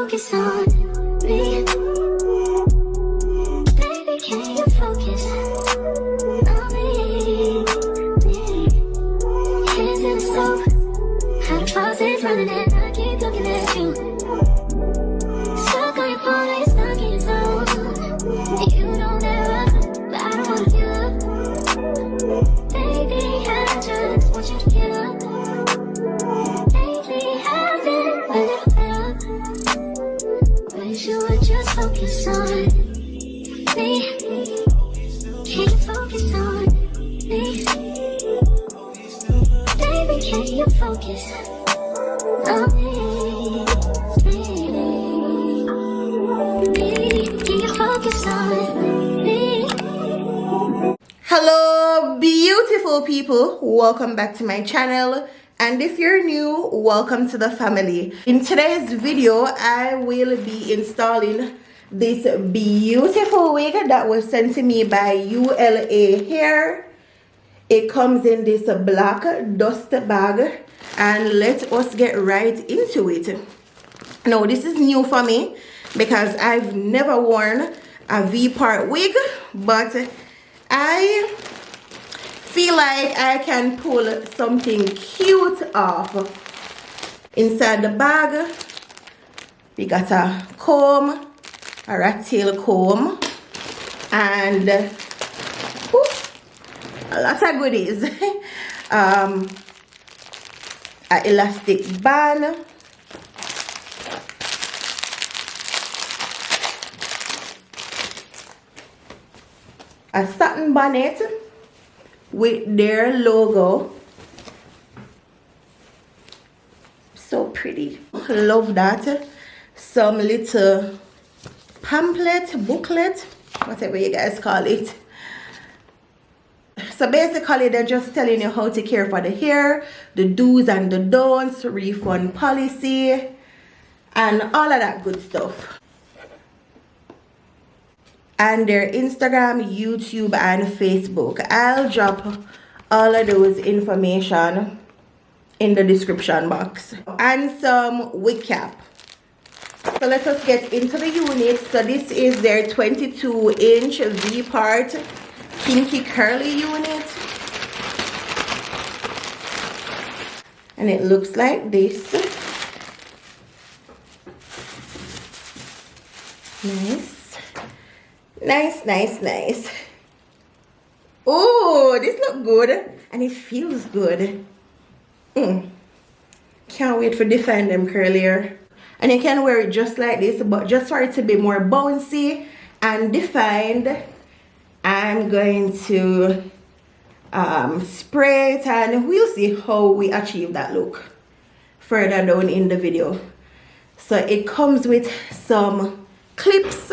focus on me? Baby, can you focus on me? Hands in the soap, how the faucet's running and I keep looking at you. Stuck on your phone like stuck in your soul. You don't ever, but I don't wanna give up. Baby, I just want you to get up. Lately I've been a little better. Wish you would just focus on me. Can you focus on me? Baby, can you focus on me? Can you focus on me? Hello beautiful people, welcome back to my channel, and if you're new, welcome to the family. In today's video I will be installing this beautiful wig that was sent to me by ULAHAIR. It comes in this black dust bag, and let us get right into it. Now this is new for me because I've never worn a V-part wig, but I feel like I can pull something cute off. Inside the bag we got a comb, a rat tail comb, and a lot of goodies. An elastic band, a satin bonnet with their logo. So pretty, love that. Some little pamphlet, booklet, whatever you guys call it. So basically they're just telling you how to care for the hair, the do's and the don'ts, refund policy, and all of that good stuff. And their Instagram, YouTube, and Facebook. I'll drop all of those information in the description box. And some wig cap. So let us get into the unit. So this is their 22-inch V-part Kinky curly unit. And it looks like this. Nice. Oh, this looks good and it feels good. Can't wait for define them curlier. And you can wear it just like this, but just for it to be more bouncy and defined, I'm going to spray it, and we'll see how we achieve that look further down in the video. So it comes with some clips.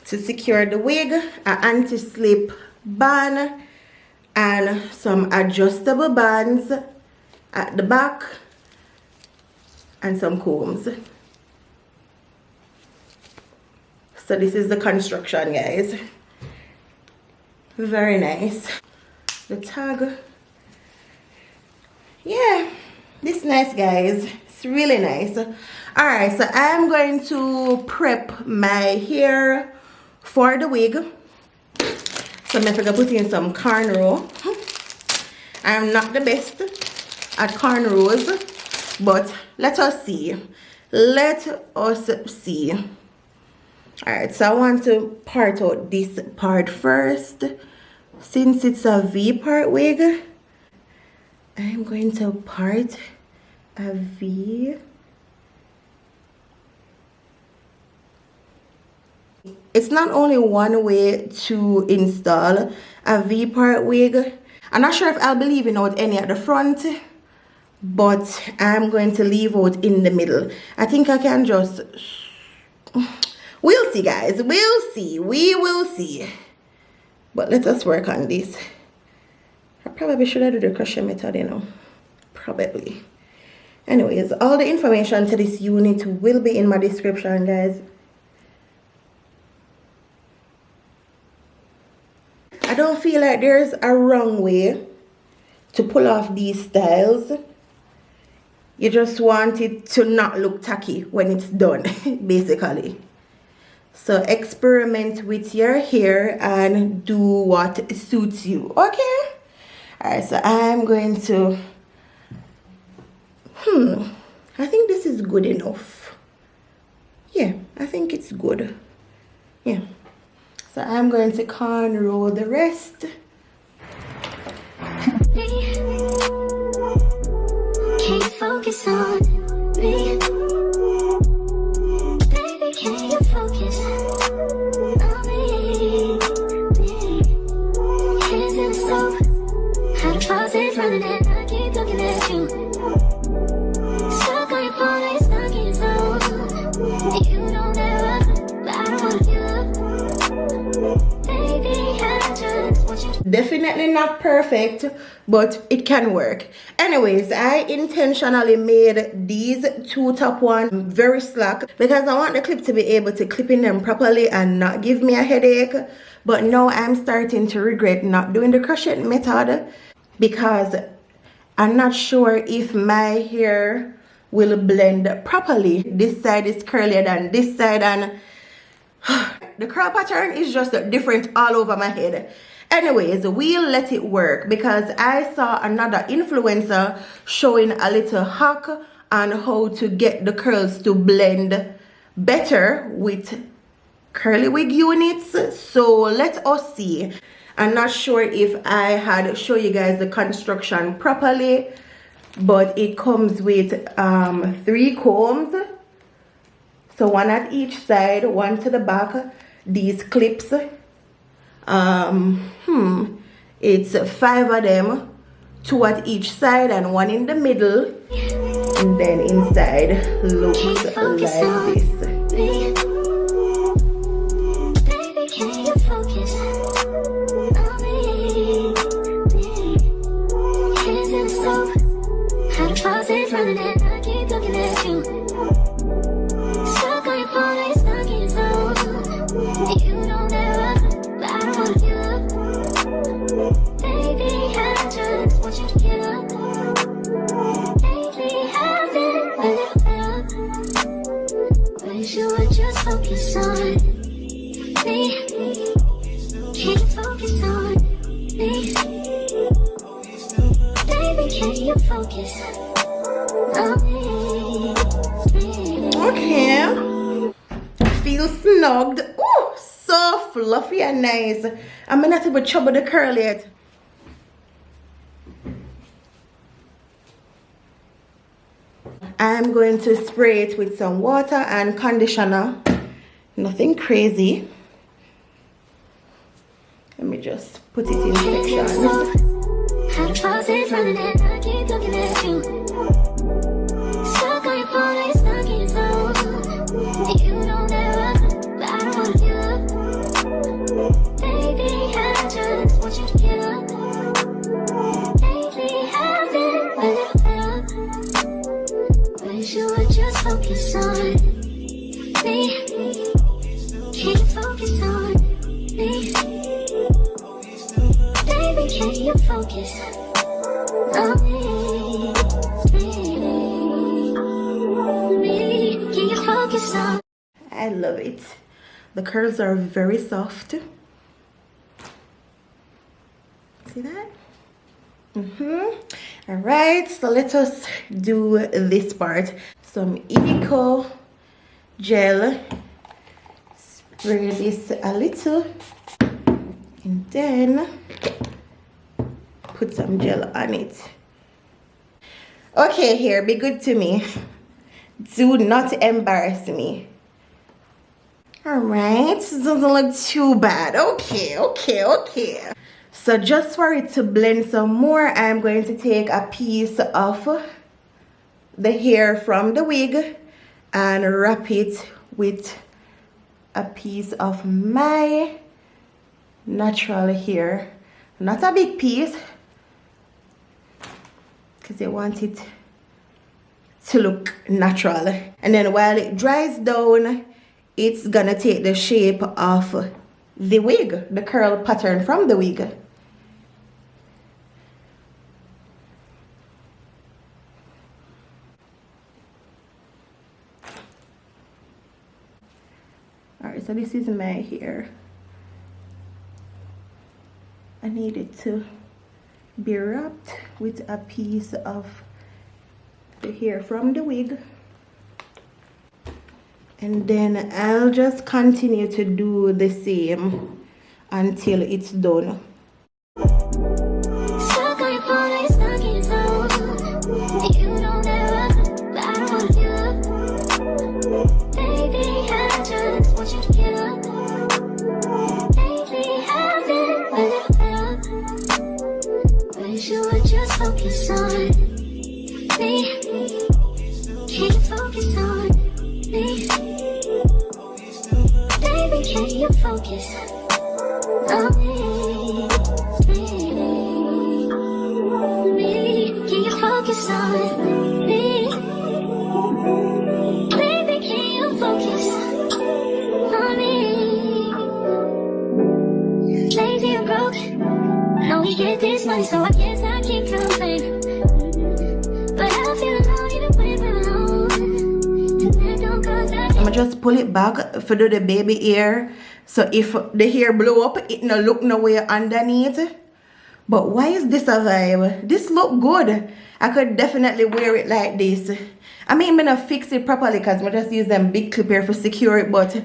To secure the wig, an anti-slip band, and some adjustable bands at the back, and some combs. So this is the construction, guys. Very nice. The tag. Yeah, this is nice, guys. It's really nice. Alright, so I'm going to prep my hair for the wig. So I'm going to put in some cornrow. I'm not the best at cornrows, but let us see. Alright, so I want to part out this part first. Since it's a V-part wig, I'm going to part a V. It's not only one way to install a V-part wig. I'm not sure if I'll be leaving out any at the front, but I'm going to leave out in the middle. I think I can just... We'll see, guys. We'll see. We will see. But let us work on this. I probably should have done the crochet method, you know. Probably. Anyways, all the information to this unit will be in my description, guys. I don't feel like there's a wrong way to pull off these styles. You just want it to not look tacky when it's done, basically. So experiment with your hair and do what suits you, okay? Alright, so I'm going to, I think this is good enough. Yeah, I think it's good. Yeah. So I'm going to cornrow the rest. Can't focus on me. Baby, can you focus on me? Hands in the stove, how the faucet's running and I keep looking at you. Stuck on your phone, stuck in your zone. You don't ever, but I don't wanna give up. Baby, I just want you to. Definitely not perfect, but it can work. Anyways, I intentionally made these two top one very slack because I want the clip to be able to clip in them properly and not give me a headache. But now I'm starting to regret not doing the crochet method because I'm not sure if my hair will blend properly. This side is curlier than this side, and the curl pattern is just different all over my head. Anyways, we'll let it work because I saw another influencer showing a little hack on how to get the curls to blend better with curly wig units. So let us see. I'm not sure if I had show you guys the construction properly, but it comes with 3 combs. So one at each side, one to the back. These clips, it's 5 of them, 2 at each side and 1 in the middle, and then inside looks like this. Baby, can you focus on me? Hands in the stove, how the faucet's running and I keep looking at you. Stuck on your phone, stuck in your zone. You don't ever, but I don't wanna give up. Baby, I just want you to get up. Lately I've been a little better. Wish you would just focus on me. Can you focus on me? Baby, can you focus on me? Okay. Feel snugged. Oh, so fluffy and nice. I'm not even trouble the curl yet. I'm going to spray it with some water and conditioner. Nothing crazy. Let me just put it in sections. How the faucet's running and I keep looking at you. Stuck on your phone, stuck in your zone. You don't ever, but I don't wanna give up. Baby, I just want you to get up. Lately I've been a little better. Wish you would just focus on me. Can you focus on me? Baby, can you focus on me? Can you focus on? I love it. The curls are very soft. See that? All right, so let us do this part. Some Eco gel. Spray this a little, and then put some gel on it. Okay, here, be good to me. Do not embarrass me. All right, doesn't look too bad. Okay. So just for it to blend some more, I'm going to take a piece of the hair from the wig and wrap it with a piece of my natural hair. Not a big piece, because I want it to look natural. And then while it dries down, it's gonna take the shape of the wig, the curl pattern from the wig. So this is my hair. I need it to be wrapped with a piece of the hair from the wig, and then I'll just continue to do the same until it's done. Stuck on your phone, stuck in your soul. You don't ever, but I don't wanna give up. Baby, I just want you to get up. Lately, I've been a little better. Wish you would just focus on me. Can you focus on me? Baby, can you focus on me? Can you focus on me? Baby, can you focus on me? Lazy and broke, I know we get this money, so I guess I can't complain. But I feel alone even when we're alone. And that don't cause I'ma just pull it back for do the baby hair, so if the hair blow up, it no look nowhere underneath. But why is this a vibe? This look good. I could definitely wear it like this. I mean, I'm gonna fix it properly because I just use them big clip here for secure it, but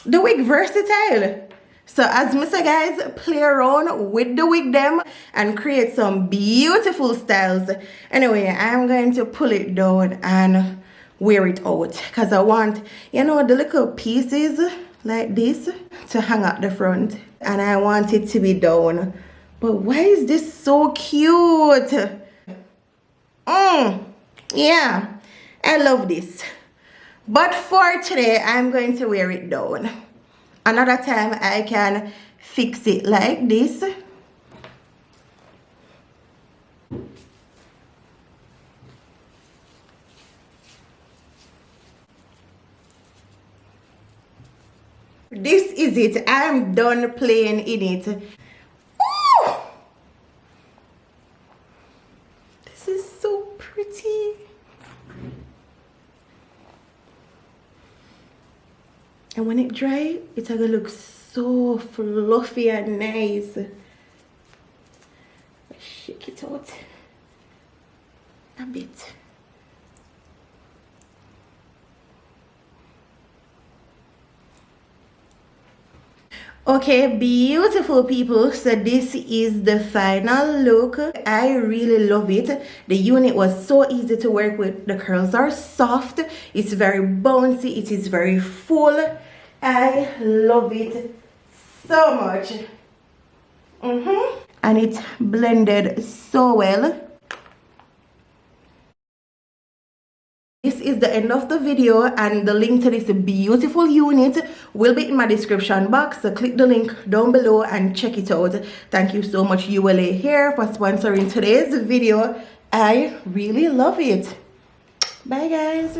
the wig versatile. So as Mr. Guys, play around with the wig them and create some beautiful styles. Anyway, I'm going to pull it down and wear it out because I want, you know, the little pieces like this to hang at the front, and I want it to be down. But why is this so cute? Yeah, I love this. But for today, I'm going to wear it down. Another time I can fix it like this. This is it. I'm done playing in it. Ooh! This is so pretty. And when it dry, it's gonna look so fluffy and nice. Shake it out a bit. Okay, beautiful people, so this is the final look. I really love it. The unit was so easy to work with. The curls are soft, it's very bouncy, it is very full. I love it so much. And it blended so well. This is the end of the video, and the link to this beautiful unit will be in my description box, so click the link down below and check it out. Thank you so much ULAHAIR for sponsoring today's video. I really love it. Bye guys.